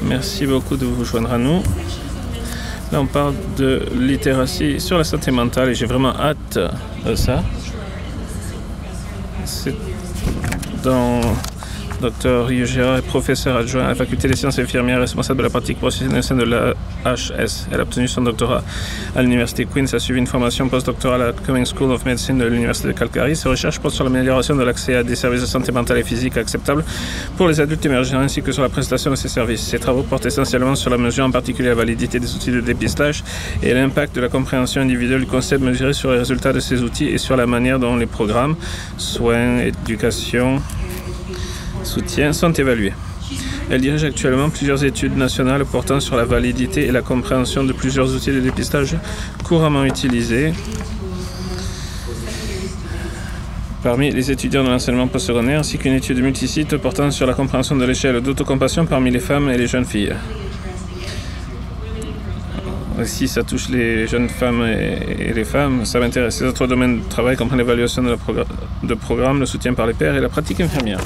Merci beaucoup de vous joindre à nous. Là, on parle de littératie sur la santé mentale et j'ai vraiment hâte de ça. C'est dans Dr. Rio Gérard est professeur adjoint à la faculté des sciences infirmières, responsable de la pratique professionnelle au sein de l'AHS. Elle a obtenu son doctorat à l'université Queen's, a suivi une formation postdoctorale à la Cumming School of Medicine de l'université de Calgary. Ses recherches portent sur l'amélioration de l'accès à des services de santé mentale et physique acceptables pour les adultes émergents ainsi que sur la prestation de ces services. Ses travaux portent essentiellement sur la mesure, en particulier la validité des outils de dépistage et l'impact de la compréhension individuelle du concept mesuré sur les résultats de ces outils et sur la manière dont les programmes, soins, éducation, soutien sont évalués. Elle dirige actuellement plusieurs études nationales portant sur la validité et la compréhension de plusieurs outils de dépistage couramment utilisés parmi les étudiants de l'enseignement postsecondaire, ainsi qu'une étude multisite portant sur la compréhension de l'échelle d'autocompassion parmi les femmes et les jeunes filles. Si ça touche les jeunes femmes et les femmes, ça m'intéresse. Les autres domaines de travail comprennent l'évaluation de programmes, le soutien par les pairs et la pratique infirmière.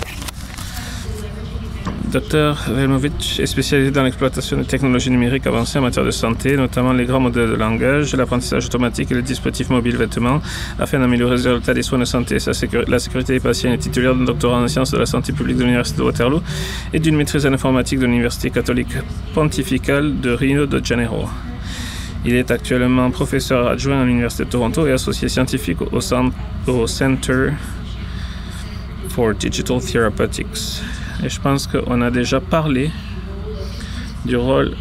Dr. Velmovich est spécialisé dans l'exploitation des technologies numériques avancées en matière de santé, notamment les grands modèles de langage, l'apprentissage automatique et les dispositifs mobiles vêtements, afin d'améliorer les résultats des soins de santé. La sécurité des patients est titulaire d'un doctorat en sciences de la santé publique de l'Université de Waterloo et d'une maîtrise en informatique de l'Université catholique pontificale de Rio de Janeiro. Il est actuellement professeur adjoint à l'Université de Toronto et associé scientifique au Center for Digital Therapeutics. Et je pense qu'on a déjà parlé du rôle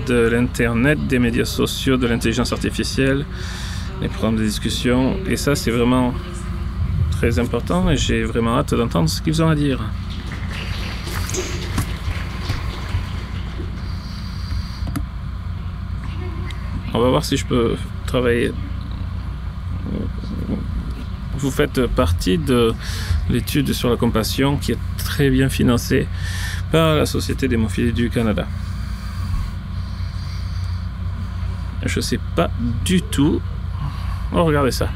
de l'Internet, des médias sociaux, de l'intelligence artificielle, les programmes de discussion. Et ça, c'est vraiment très important et j'ai vraiment hâte d'entendre ce qu'ils ont à dire. On va voir si je peux travailler. Vous faites partie de l'étude sur la compassion qui est très bien financée par la Société d'hémophilie du Canada. Je ne sais pas du tout. Oh, regardez ça.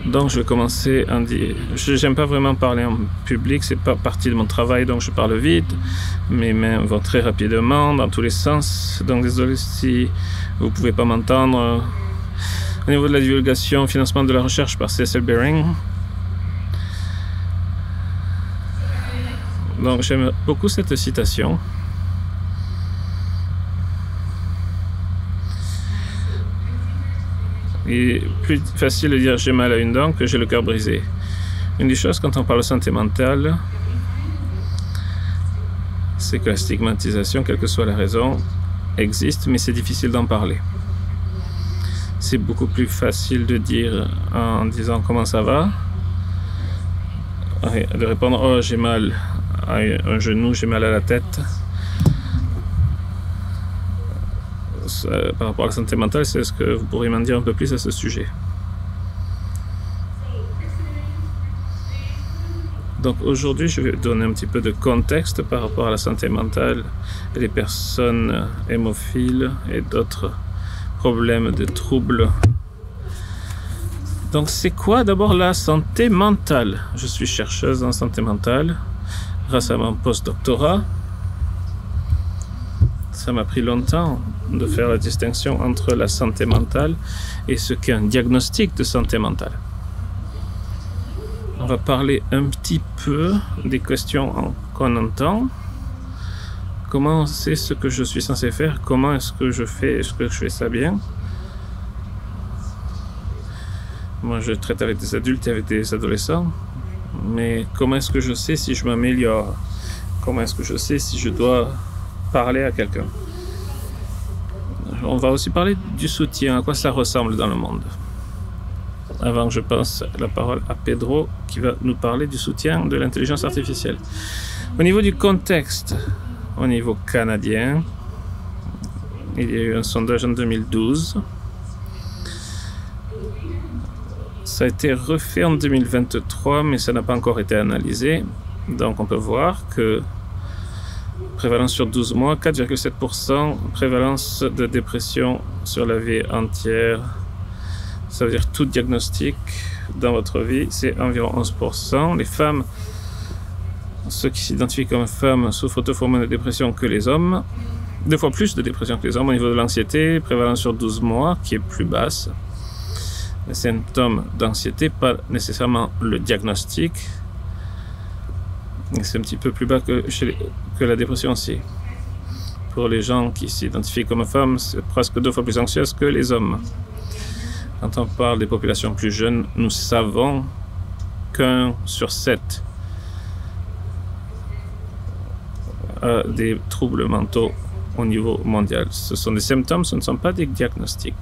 Donc, je vais commencer à dire. J'aime pas vraiment parler en public, c'est pas partie de mon travail, donc je parle vite. Mes mains vont très rapidement dans tous les sens. Donc, désolé si vous pouvez pas m'entendre. Au niveau de la divulgation, financement de la recherche par CSL Behring. Donc j'aime beaucoup cette citation. Il est plus facile de dire j'ai mal à une dent que j'ai le cœur brisé. Une des choses quand on parle de santé mentale, c'est que la stigmatisation, quelle que soit la raison, existe, mais c'est difficile d'en parler. C'est beaucoup plus facile de dire en disant comment ça va, de répondre oh j'ai mal à un genou, j'ai mal à la tête. Par rapport à la santé mentale, c'est ce que vous pourriez m'en dire un peu plus à ce sujet. Donc aujourd'hui, je vais donner un petit peu de contexte par rapport à la santé mentale et les personnes hémophiles et d'autres problèmes de troubles. Donc c'est quoi d'abord la santé mentale? Je suis chercheuse en santé mentale grâce à mon postdoctorat. Ça m'a pris longtemps de faire la distinction entre la santé mentale et ce qu'est un diagnostic de santé mentale. On va parler un petit peu des questions qu'on entend. Comment c'est ce que je suis censé faire? Comment est-ce que je fais? Est-ce que je fais ça bien? Moi, je traite avec des adultes et avec des adolescents. Mais comment est-ce que je sais si je m'améliore? Comment est-ce que je sais si je dois parler à quelqu'un? On va aussi parler du soutien, à quoi ça ressemble dans le monde. Avant que je passe la parole à Pedro qui va nous parler du soutien de l'intelligence artificielle. Au niveau du contexte, au niveau canadien, il y a eu un sondage en 2012. Ça a été refait en 2023, mais ça n'a pas encore été analysé. Donc on peut voir que prévalence sur 12 mois, 4,7%, prévalence de dépression sur la vie entière. Ça veut dire tout diagnostic dans votre vie, c'est environ 11%. Les femmes ceux qui s'identifient comme femmes souffrent 2 fois moins de dépression que les hommes, 2 fois plus de dépression que les hommes au niveau de l'anxiété, prévalence sur 12 mois qui est plus basse. Les symptômes d'anxiété, pas nécessairement le diagnostic. C'est un petit peu plus bas que la dépression aussi. Pour les gens qui s'identifient comme femmes, c'est presque 2 fois plus anxieuse que les hommes. Quand on parle des populations plus jeunes, nous savons qu'1 sur 7 a des troubles mentaux au niveau mondial. Ce sont des symptômes, ce ne sont pas des diagnostics.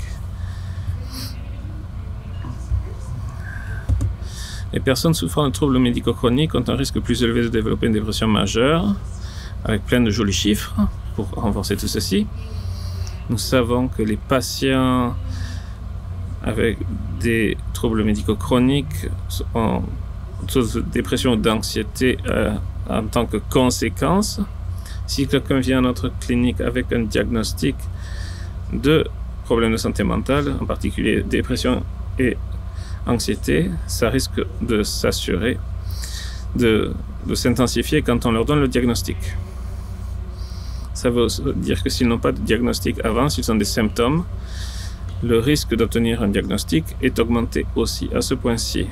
Les personnes souffrant de troubles médicaux chroniques ont un risque plus élevé de développer une dépression majeure, avec plein de jolis chiffres pour renforcer tout ceci. Nous savons que les patients avec des troubles médicaux chroniques ont de dépression ou d'anxiété en tant que conséquence. Si quelqu'un vient à notre clinique avec un diagnostic de problèmes de santé mentale, en particulier dépression et anxiété, ça risque de s'assurer de s'intensifier quand on leur donne le diagnostic. Ça veut dire que s'ils n'ont pas de diagnostic avant, s'ils ont des symptômes, le risque d'obtenir un diagnostic est augmenté aussi à ce point-ci.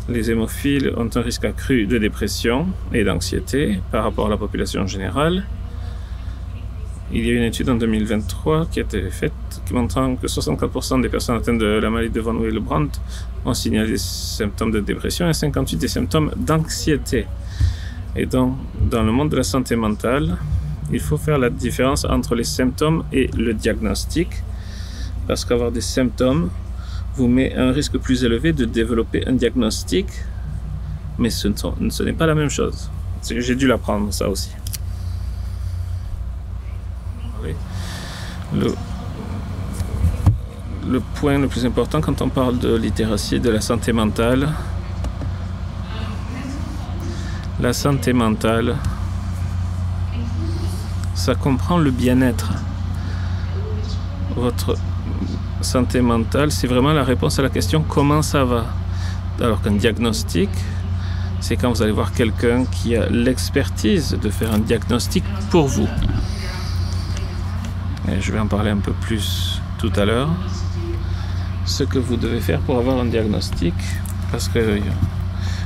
Les hémophiles ont un risque accru de dépression et d'anxiété par rapport à la population générale. Il y a une étude en 2023 qui a été faite qui montrant que 64% des personnes atteintes de la maladie de von Willebrand ont signalé des symptômes de dépression et 58% des symptômes d'anxiété. Et donc, dans le monde de la santé mentale, il faut faire la différence entre les symptômes et le diagnostic, parce qu'avoir des symptômes vous met un risque plus élevé de développer un diagnostic, mais ce n'est pas la même chose. J'ai dû l'apprendre, ça aussi. Oui. Le point le plus important quand on parle de littératie de la santé mentale, ça comprend le bien-être. Votre santé mentale, c'est vraiment la réponse à la question comment ça va. Alors qu'un diagnostic, c'est quand vous allez voir quelqu'un qui a l'expertise de faire un diagnostic pour vous. Et je vais en parler un peu plus tout à l'heure. Ce que vous devez faire pour avoir un diagnostic, parce que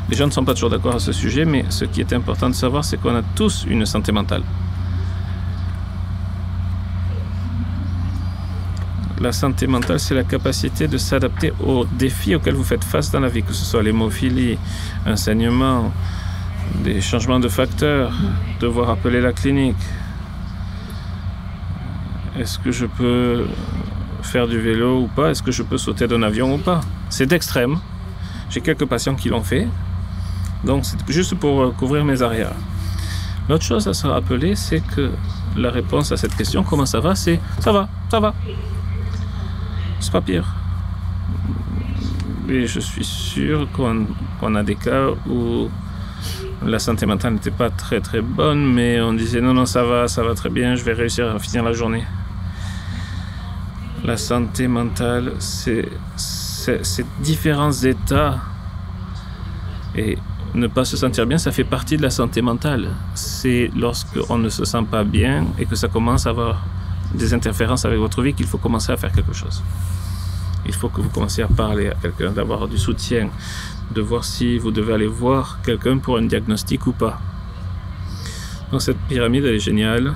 les gens ne sont pas toujours d'accord à ce sujet, mais ce qui est important de savoir, c'est qu'on a tous une santé mentale. La santé mentale, c'est la capacité de s'adapter aux défis auxquels vous faites face dans la vie, que ce soit l'hémophilie, un saignement, des changements de facteurs, devoir appeler la clinique. Est-ce que je peux faire du vélo ou pas? Est-ce que je peux sauter d'un avion ou pas? C'est d'extrême. J'ai quelques patients qui l'ont fait. Donc, c'est juste pour couvrir mes arrières. L'autre chose à se rappeler, c'est que la réponse à cette question, comment ça va, c'est ça va, ça va. C'est pas pire. Et je suis sûr qu'on a des cas où la santé mentale n'était pas très très bonne, mais on disait non, ça va très bien, je vais réussir à finir la journée. La santé mentale, c'est différents états. Et ne pas se sentir bien, ça fait partie de la santé mentale. C'est lorsqu'on ne se sent pas bien et que ça commence à avoir des interférences avec votre vie qu'il faut commencer à faire quelque chose. Il faut que vous commenciez à parler à quelqu'un, d'avoir du soutien, de voir si vous devez aller voir quelqu'un pour un diagnostic ou pas. Donc cette pyramide, elle est géniale.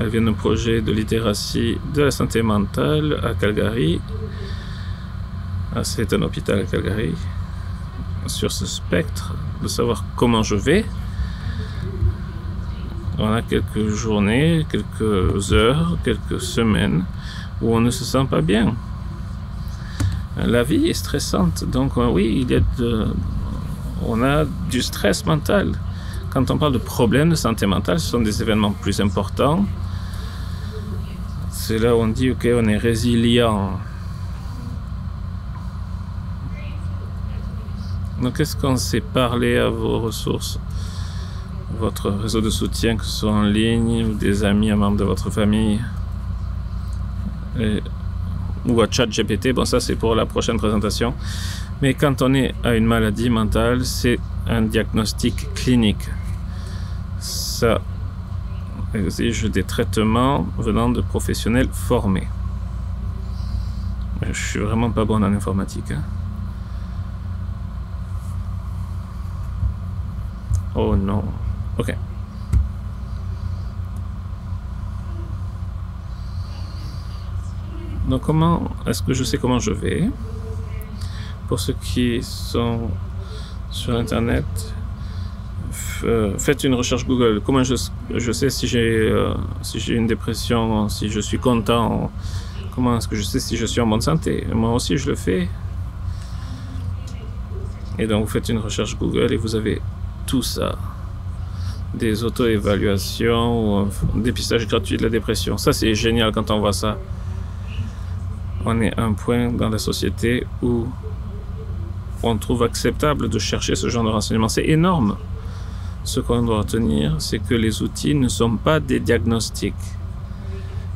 Elle vient d'un projet de littératie de la santé mentale à Calgary. C'est un hôpital à Calgary. Sur ce spectre, de savoir comment je vais. On a quelques journées, quelques heures, quelques semaines où on ne se sent pas bien. La vie est stressante, donc oui, on a du stress mental. Quand on parle de problèmes de santé mentale, ce sont des événements plus importants. C'est là où on dit, ok, on est résilient. Donc, est-ce qu'on s'est parlé à vos ressources, votre réseau de soutien, que ce soit en ligne, ou des amis, un membre de votre famille, ou à ChatGPT? Bon, ça, c'est pour la prochaine présentation. Mais quand on est à une maladie mentale, c'est un diagnostic clinique. Ça exige des traitements venant de professionnels formés. Je suis vraiment pas bon en informatique. Hein. Oh non. Ok. Donc comment est-ce que je sais comment je vais? Pour ceux qui sont sur Internet, faites une recherche Google. Comment je sais si j'ai une dépression, si je suis content? Comment est-ce que je sais si je suis en bonne santé? Moi aussi, je le fais. Et donc, vous faites une recherche Google et vous avez tout ça. Des auto-évaluations, dépistage gratuit de la dépression. Ça, c'est génial quand on voit ça. On est à un point dans la société où on trouve acceptable de chercher ce genre de renseignements. C'est énorme. Ce qu'on doit retenir, c'est que les outils ne sont pas des diagnostics.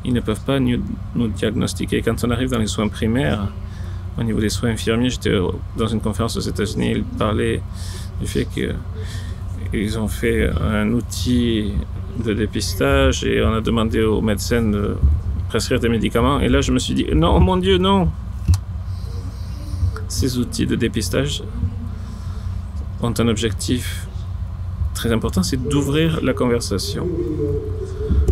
Ils ne peuvent pas nous diagnostiquer. Quand on arrive dans les soins primaires, au niveau des soins infirmiers, j'étais dans une conférence aux États-Unis, ils parlaient du fait qu'ils ont fait un outil de dépistage et on a demandé aux médecins de prescrire des médicaments. Et là, je me suis dit, non, mon Dieu, non! Ces outils de dépistage ont un objectif très important, c'est d'ouvrir la conversation.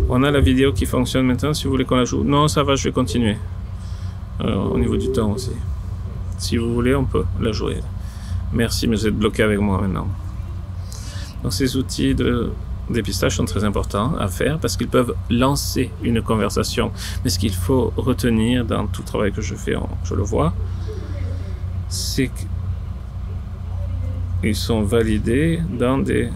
On a la vidéo qui fonctionne maintenant, si vous voulez qu'on la joue. Non, ça va, je vais continuer. Au niveau du temps aussi. Si vous voulez, on peut la jouer. Merci, mais vous êtes bloqué avec moi maintenant. Donc ces outils de dépistage sont très importants à faire parce qu'ils peuvent lancer une conversation. Mais ce qu'il faut retenir dans tout le travail que je fais, je le vois, c'est qu'ils sont validés dans des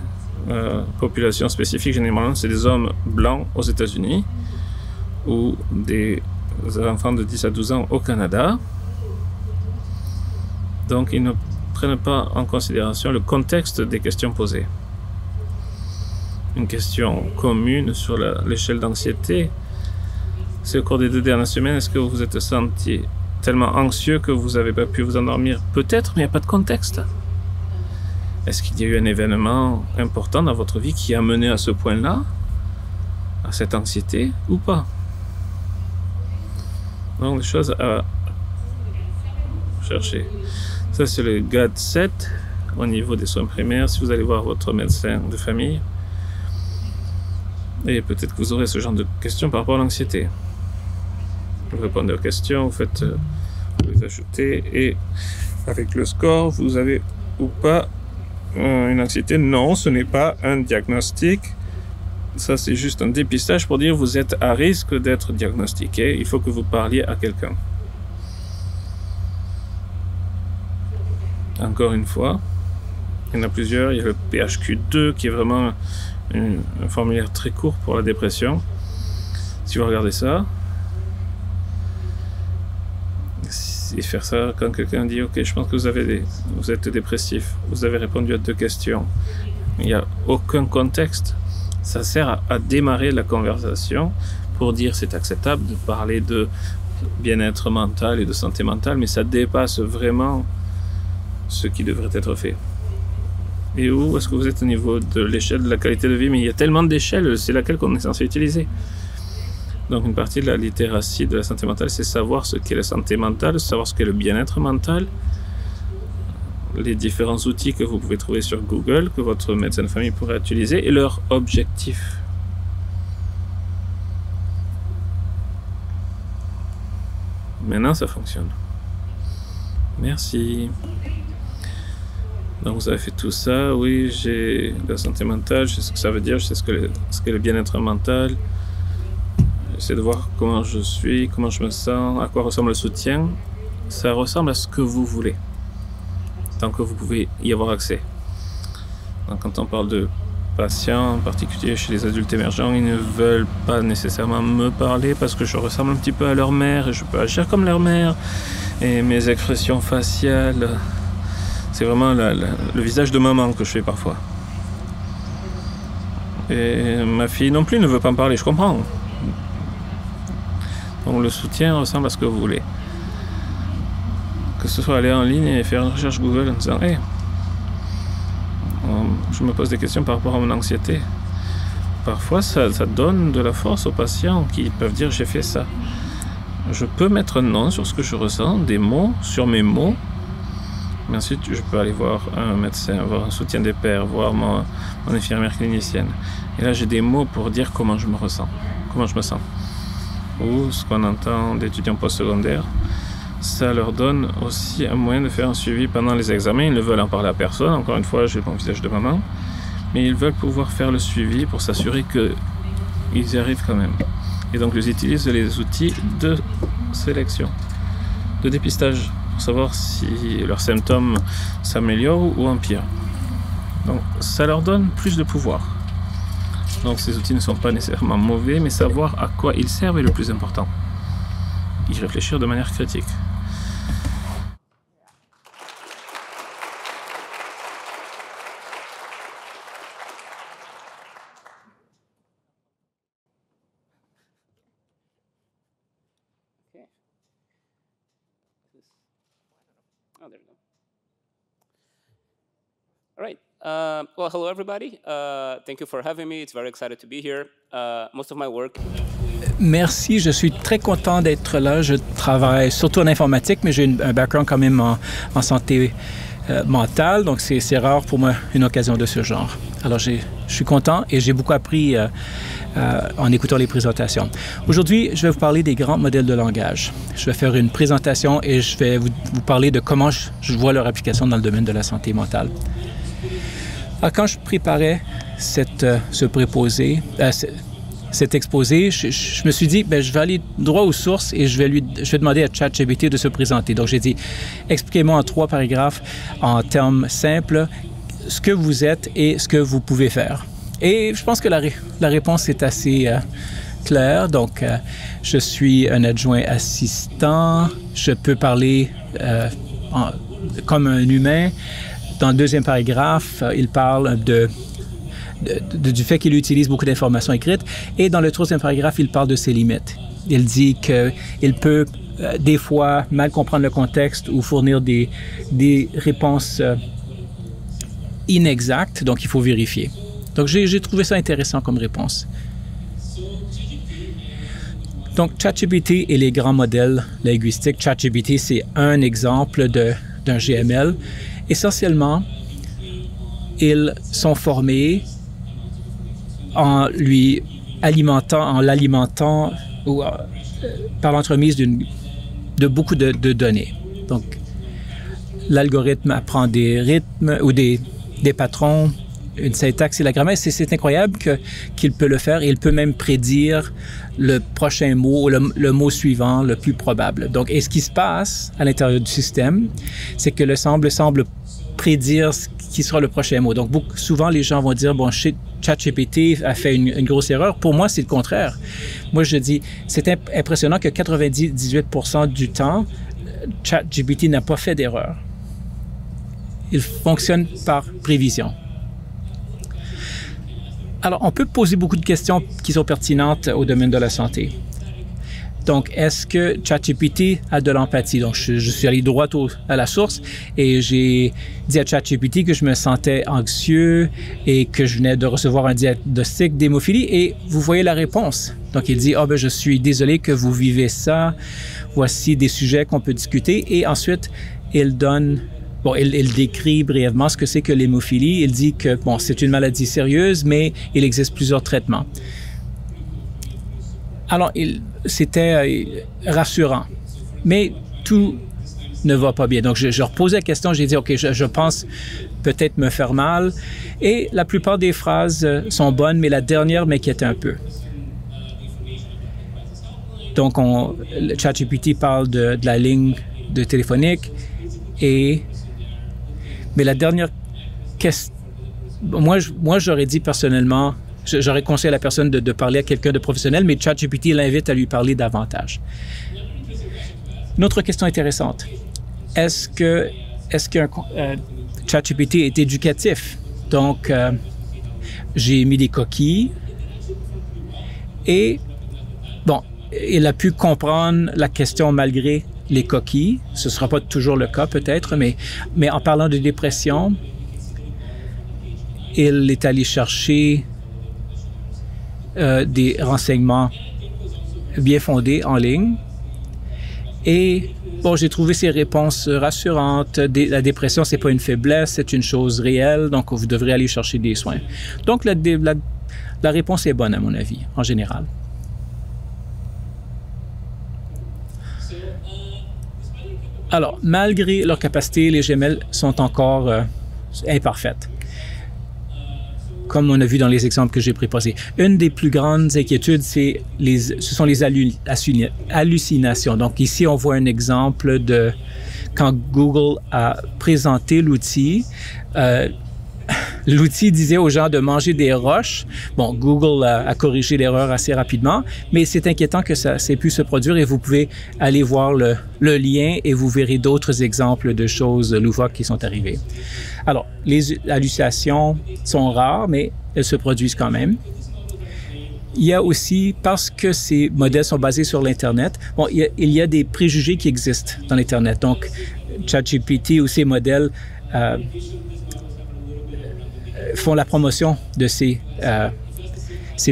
populations spécifiques. Généralement, c'est des hommes blancs aux États-Unis ou des enfants de 10 à 12 ans au Canada. Donc, ils ne prennent pas en considération le contexte des questions posées. Une question commune sur l'échelle d'anxiété, c'est au cours des 2 dernières semaines, est-ce que vous vous êtes senti tellement anxieux que vous n'avez pas pu vous endormir? Peut-être, mais il n'y a pas de contexte. Est-ce qu'il y a eu un événement important dans votre vie qui a mené à ce point-là, à cette anxiété, ou pas? Donc, des choses à chercher. Ça, c'est le GAD-7 au niveau des soins primaires. Si vous allez voir votre médecin de famille, et peut-être que vous aurez ce genre de questions par rapport à l'anxiété. Vous répondez aux questions, vous les ajoutez, et avec le score, vous avez ou pas une anxiété. Non, ce n'est pas un diagnostic. Ça, c'est juste un dépistage pour dire vous êtes à risque d'être diagnostiqué. Il faut que vous parliez à quelqu'un. Encore une fois, il y en a plusieurs. Il y a le PHQ-2 qui est vraiment un formulaire très court pour la dépression. Si vous regardez ça, et faire ça quand quelqu'un dit « Ok, je pense que vous êtes dépressif. Vous avez répondu à 2 questions. » Il n'y a aucun contexte. Ça sert à démarrer la conversation pour dire c'est acceptable de parler de bien-être mental et de santé mentale, mais ça dépasse vraiment ce qui devrait être fait. Et où est-ce que vous êtes au niveau de l'échelle de la qualité de vie? Mais il y a tellement d'échelles, c'est laquelle qu'on est censé utiliser. Donc une partie de la littératie de la santé mentale, c'est savoir ce qu'est la santé mentale, savoir ce qu'est le bien-être mental, les différents outils que vous pouvez trouver sur Google, que votre médecin de famille pourrait utiliser, et leur objectif. Maintenant, ça fonctionne. Merci. Donc vous avez fait tout ça. Oui, j'ai la santé mentale, je sais ce que ça veut dire, je sais ce qu'est le bien-être mental. J'essaie de voir comment je suis, comment je me sens, à quoi ressemble le soutien. Ça ressemble à ce que vous voulez, tant que vous pouvez y avoir accès. Donc quand on parle de patients, en particulier chez les adultes émergents, ils ne veulent pas nécessairement me parler parce que je ressemble un petit peu à leur mère et je peux agir comme leur mère. Et mes expressions faciales, c'est vraiment le visage de maman que je fais parfois. Et ma fille non plus ne veut pas me parler, je comprends. Donc le soutien ressemble à ce que vous voulez. Que ce soit aller en ligne et faire une recherche Google en disant « Hey, je me pose des questions par rapport à mon anxiété ». Parfois, ça donne de la force aux patients qui peuvent dire « J'ai fait ça ». Je peux mettre un nom sur ce que je ressens, des mots sur mes mots. Mais ensuite, je peux aller voir un médecin, voir un soutien des pairs, voir mon infirmière clinicienne. Et là, j'ai des mots pour dire comment je me ressens, comment je me sens. Ou ce qu'on entend d'étudiants postsecondaires, ça leur donne aussi un moyen de faire un suivi pendant les examens. Ils ne veulent en parler à personne. Encore une fois, j'ai mon visage de maman. Mais ils veulent pouvoir faire le suivi pour s'assurer qu'ils y arrivent quand même. Et donc, ils utilisent les outils de sélection, de dépistage, pour savoir si leurs symptômes s'améliorent ou empirent. Donc, ça leur donne plus de pouvoir. Donc, ces outils ne sont pas nécessairement mauvais, mais savoir à quoi ils servent est le plus important. Y réfléchir de manière critique. Oh, there you go. All right. Well, hello, everybody. Thank you for having me. It's very excited to be here. Most of my work. Merci, je suis très content d'être là. Je travaille surtout en informatique, mais j'ai un background quand même en santé mentale, donc c'est rare pour moi une occasion de ce genre. Alors, je suis content et j'ai beaucoup appris en écoutant les présentations. Aujourd'hui, je vais vous parler des grands modèles de langage. Je vais faire une présentation et je vais vous parler de comment je vois leur application dans le domaine de la santé mentale. Alors, quand je préparais ce préposé, cet exposé, je me suis dit, je vais aller droit aux sources et je vais demander à ChatGPT de se présenter. Donc, j'ai dit, expliquez-moi en 3 paragraphes, en termes simples, ce que vous êtes et ce que vous pouvez faire. Et je pense que la réponse est assez claire. Donc, je suis un adjoint assistant, je peux parler comme un humain. Dans le 2e paragraphe, il parle du fait qu'il utilise beaucoup d'informations écrites. Et dans le 3e paragraphe, il parle de ses limites. Il dit qu'il peut des fois mal comprendre le contexte ou fournir des réponses inexactes, donc il faut vérifier. Donc j'ai trouvé ça intéressant comme réponse. Donc ChatGPT et les grands modèles linguistiques. ChatGPT, c'est un exemple d'un GML. Essentiellement, ils sont formés en l'alimentant ou par l'entremise de beaucoup de données. Donc, l'algorithme apprend des rythmes ou des patrons, une syntaxe et la grammaire. C'est incroyable qu'il peut le faire et il peut même prédire le prochain mot, le mot suivant, le plus probable. Donc, et ce qui se passe à l'intérieur du système, c'est que le semble prédire ce qui sera le prochain mot. Donc, souvent, les gens vont dire, bon, ChatGPT a fait une grosse erreur. Pour moi, c'est le contraire. Moi, je dis, c'est impressionnant que 98% du temps, ChatGPT n'a pas fait d'erreur. Il fonctionne par prévision. Alors, on peut poser beaucoup de questions qui sont pertinentes au domaine de la santé. Donc, est-ce que ChatGPT a de l'empathie? Donc, je suis allé droit à la source et j'ai dit à ChatGPT que je me sentais anxieux et que je venais de recevoir un diagnostic d'hémophilie et vous voyez la réponse. Donc, il dit, je suis désolé que vous vivez ça. Voici des sujets qu'on peut discuter. Et ensuite, il décrit brièvement ce que c'est que l'hémophilie. Il dit que, c'est une maladie sérieuse, mais il existe plusieurs traitements. Alors, c'était rassurant, mais tout ne va pas bien. Donc, je reposais la question, j'ai dit, OK, je pense peut-être me faire mal. Et la plupart des phrases sont bonnes, mais la dernière m'inquiétait un peu. Donc, le ChatGPT parle de la ligne de téléphonique mais la dernière question, moi j'aurais dit personnellement, j'aurais conseillé à la personne de parler à quelqu'un de professionnel, mais ChatGPT l'invite à lui parler davantage. Une autre question intéressante. Est-ce qu'un ChatGPT est éducatif? Donc, j'ai mis des coquilles et, il a pu comprendre la question malgré les coquilles. Ce ne sera pas toujours le cas peut-être, mais en parlant de dépression, il est allé chercher des renseignements bien fondés en ligne. Et bon, j'ai trouvé ces réponses rassurantes. La dépression, c'est pas une faiblesse, c'est une chose réelle, donc vous devrez aller chercher des soins. Donc la réponse est bonne à mon avis, en général. Alors, malgré leur capacité, les gemelles sont encore imparfaites, comme on a vu dans les exemples que j'ai préposés. Une des plus grandes inquiétudes, ce sont les hallucinations. Donc ici, on voit un exemple de quand Google a présenté l'outil. L'outil disait aux gens de manger des roches. Bon, Google a corrigé l'erreur assez rapidement, mais c'est inquiétant que ça ait pu se produire et vous pouvez aller voir le lien et vous verrez d'autres exemples de choses loufoques qui sont arrivées. Alors, les hallucinations sont rares, mais elles se produisent quand même. Il y a aussi, parce que ces modèles sont basés sur l'Internet, bon, il y a des préjugés qui existent dans l'Internet. Donc, ChatGPT ou ces modèles font la promotion de ces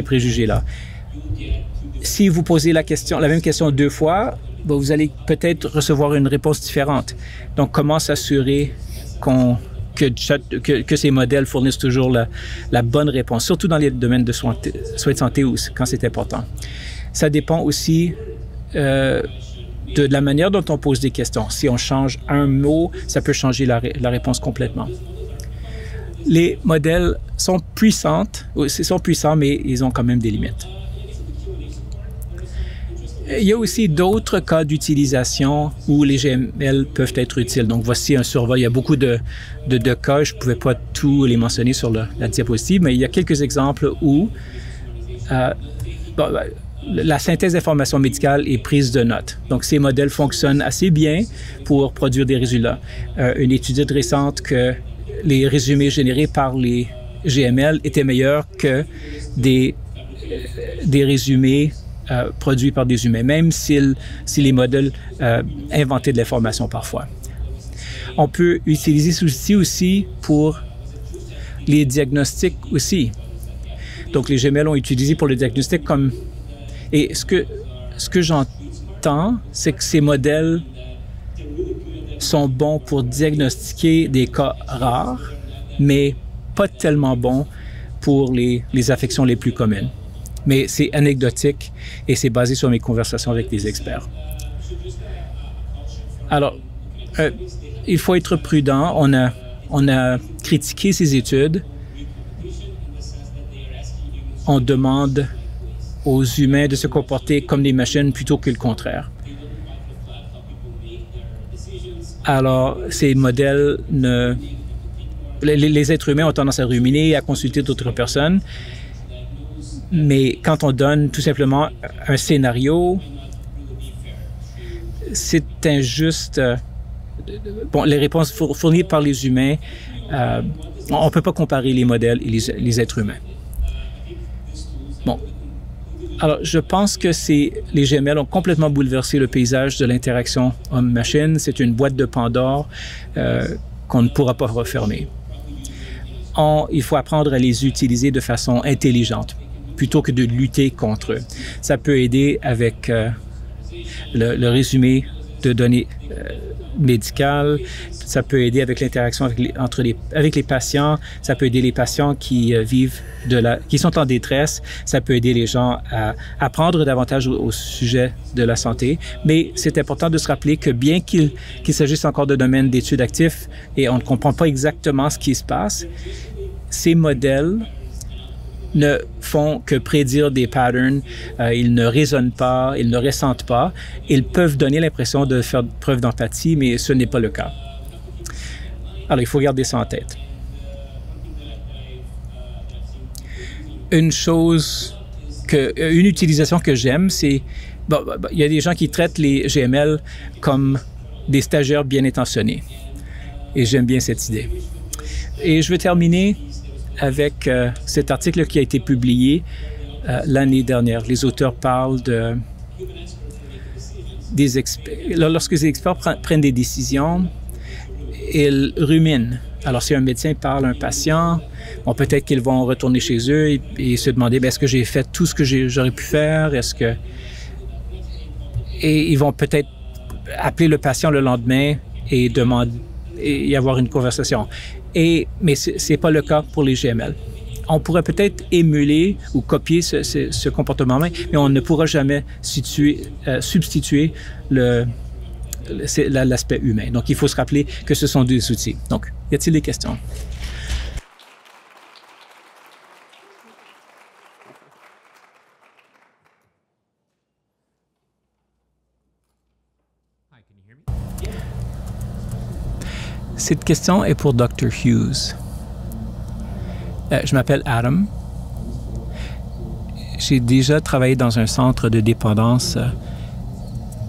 préjugés-là. Si vous posez la même question 2 fois, ben, vous allez peut-être recevoir une réponse différente. Donc, comment s'assurer que ces modèles fournissent toujours la bonne réponse, surtout dans les domaines de soins de santé quand c'est important. Ça dépend aussi de la manière dont on pose des questions. Si on change un mot, ça peut changer la réponse complètement. Les modèles sont puissants, mais ils ont quand même des limites. Il y a aussi d'autres cas d'utilisation où les GML peuvent être utiles. Donc, voici un survol. Il y a beaucoup de cas. Je ne pouvais pas tous les mentionner sur la diapositive, mais il y a quelques exemples où la synthèse d'informations médicales est prise de notes. Donc, ces modèles fonctionnent assez bien pour produire des résultats. Une étude récente que les résumés générés par les GML étaient meilleurs que des résumés produits par des humains, même si les modèles inventaient de l'information parfois. On peut utiliser ceci aussi pour les diagnostics aussi. Donc, les GML ont utilisé pour le diagnostic comme... Et ce que j'entends, c'est que ces modèles sont bons pour diagnostiquer des cas rares, mais pas tellement bons pour les affections les plus communes. Mais c'est anecdotique et c'est basé sur mes conversations avec des experts. Alors, il faut être prudent. On a critiqué ces études. On demande aux humains de se comporter comme des machines plutôt que le contraire. Alors, ces modèles les êtres humains ont tendance à ruminer, à consulter d'autres personnes. Mais quand on donne tout simplement un scénario, c'est injuste. Bon, les réponses fournies par les humains, on ne peut pas comparer les modèles et les êtres humains. Bon. Alors, je pense que les GML ont complètement bouleversé le paysage de l'interaction homme-machine. C'est une boîte de Pandore qu'on ne pourra pas refermer. Il faut apprendre à les utiliser de façon intelligente, plutôt que de lutter contre eux. Ça peut aider avec le résumé de données médicales, ça peut aider avec l'interaction avec les patients, ça peut aider les patients qui qui sont en détresse, ça peut aider les gens à apprendre davantage au sujet de la santé. Mais c'est important de se rappeler que bien qu'il s'agisse encore de domaines d'études actifs et on ne comprend pas exactement ce qui se passe, ces modèles ne font que prédire des patterns, ils ne raisonnent pas, ils ne ressentent pas. Ils peuvent donner l'impression de faire preuve d'empathie, mais ce n'est pas le cas. Alors, il faut garder ça en tête. Une utilisation que j'aime, c'est... il y a des gens qui traitent les GML comme des stagiaires bien intentionnés. Et j'aime bien cette idée. Et je vais terminer avec cet article qui a été publié l'année dernière. Les auteurs parlent lorsque les experts prennent des décisions, ils ruminent. Alors, si un médecin parle à un patient, bon, peut-être qu'ils vont retourner chez eux et se demander, est-ce que j'ai fait tout ce que j'aurais pu faire? Et ils vont peut-être appeler le patient le lendemain et y avoir une conversation. Mais c'est pas le cas pour les GML. On pourrait peut-être émuler ou copier ce comportement, mais on ne pourra jamais substituer l'aspect humain. Donc, il faut se rappeler que ce sont des outils. Donc, y a-t-il des questions? Cette question est pour Dr. Hughes. Je m'appelle Adam. J'ai déjà travaillé dans un centre de dépendance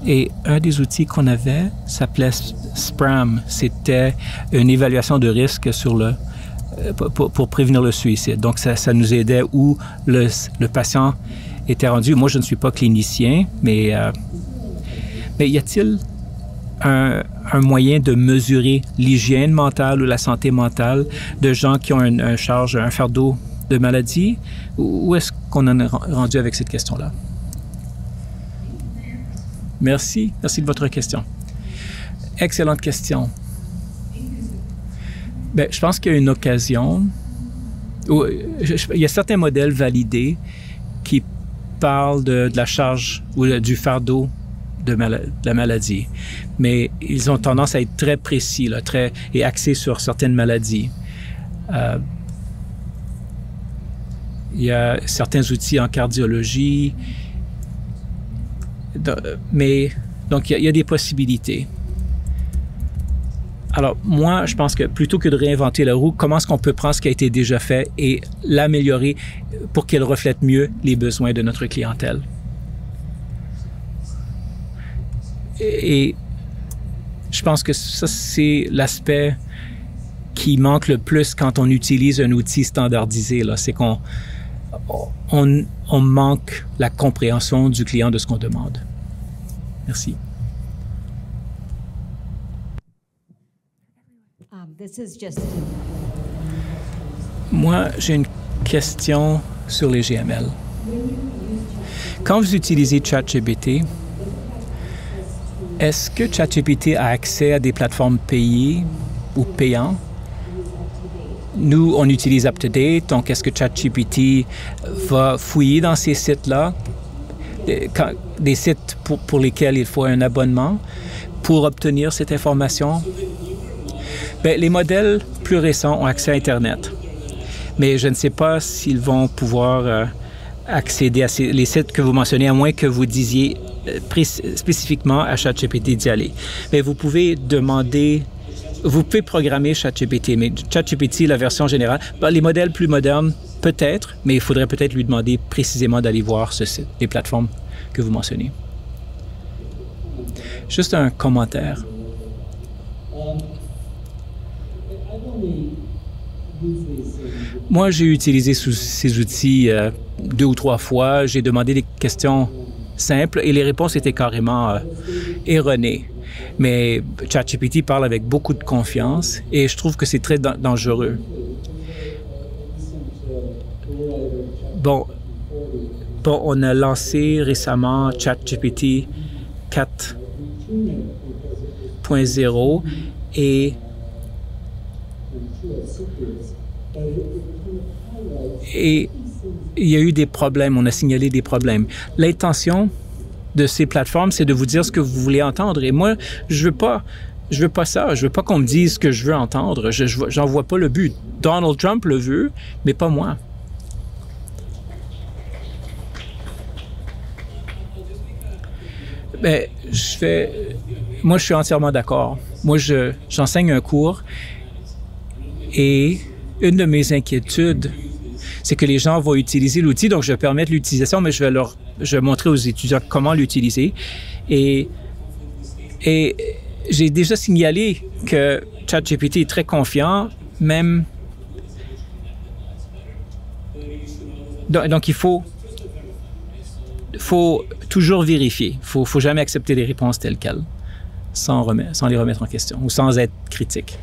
et un des outils qu'on avait s'appelait SPRAM. C'était une évaluation de risque pour prévenir le suicide. Donc, ça nous aidait où le patient était rendu. Moi, je ne suis pas clinicien, mais y a-t-il un moyen de mesurer l'hygiène mentale ou la santé mentale de gens qui ont un fardeau de maladie? Où est-ce qu'on en est rendu avec cette question-là? Merci de votre question. Excellente question. Je pense qu'il y a une occasion où il y a certains modèles validés qui parlent de la charge ou du fardeau de la maladie, mais ils ont tendance à être très précis, et axés sur certaines maladies. Il y a certains outils en cardiologie, donc il y a des possibilités. Alors, moi, je pense que plutôt que de réinventer la roue, comment est-ce qu'on peut prendre ce qui a été déjà fait et l'améliorer pour qu'il reflète mieux les besoins de notre clientèle? Et je pense que ça, c'est l'aspect qui manque le plus quand on utilise un outil standardisé. C'est qu'on manque la compréhension du client de ce qu'on demande. Merci. Moi, j'ai une question sur les GML. Quand vous utilisez ChatGPT, est-ce que ChatGPT a accès à des plateformes payées ou payantes? Nous, on utilise UpToDate, donc est-ce que ChatGPT va fouiller dans ces sites-là, des sites pour lesquels il faut un abonnement, pour obtenir cette information? Les modèles plus récents ont accès à Internet, mais je ne sais pas s'ils vont pouvoir accéder à les sites que vous mentionnez, à moins que vous disiez spécifiquement à ChatGPT d'y aller. Mais vous pouvez programmer ChatGPT, mais ChatGPT, la version générale, les modèles plus modernes, peut-être, mais il faudrait peut-être lui demander précisément d'aller voir ce site, les plateformes que vous mentionnez. Juste un commentaire. Moi, j'ai utilisé ces outils 2 ou 3 fois. J'ai demandé des questions simples et les réponses étaient carrément erronées. Mais ChatGPT parle avec beaucoup de confiance et je trouve que c'est très dangereux. Bon, on a lancé récemment ChatGPT 4.0 et il y a eu des problèmes, on a signalé des problèmes. L'intention de ces plateformes, c'est de vous dire ce que vous voulez entendre. Et moi, je veux pas ça. Je veux pas qu'on me dise ce que je veux entendre. J'en vois pas le but. Donald Trump le veut, mais pas moi. Moi, je suis entièrement d'accord. Moi, j'enseigne un cours et une de mes inquiétudes, c'est que les gens vont utiliser l'outil, donc je vais permettre l'utilisation, mais je vais montrer aux étudiants comment l'utiliser. Et j'ai déjà signalé que ChatGPT est très confiant, même. Donc il faut. faut toujours vérifier. Faut jamais accepter des réponses telles quelles, sans les remettre en question ou sans être critique.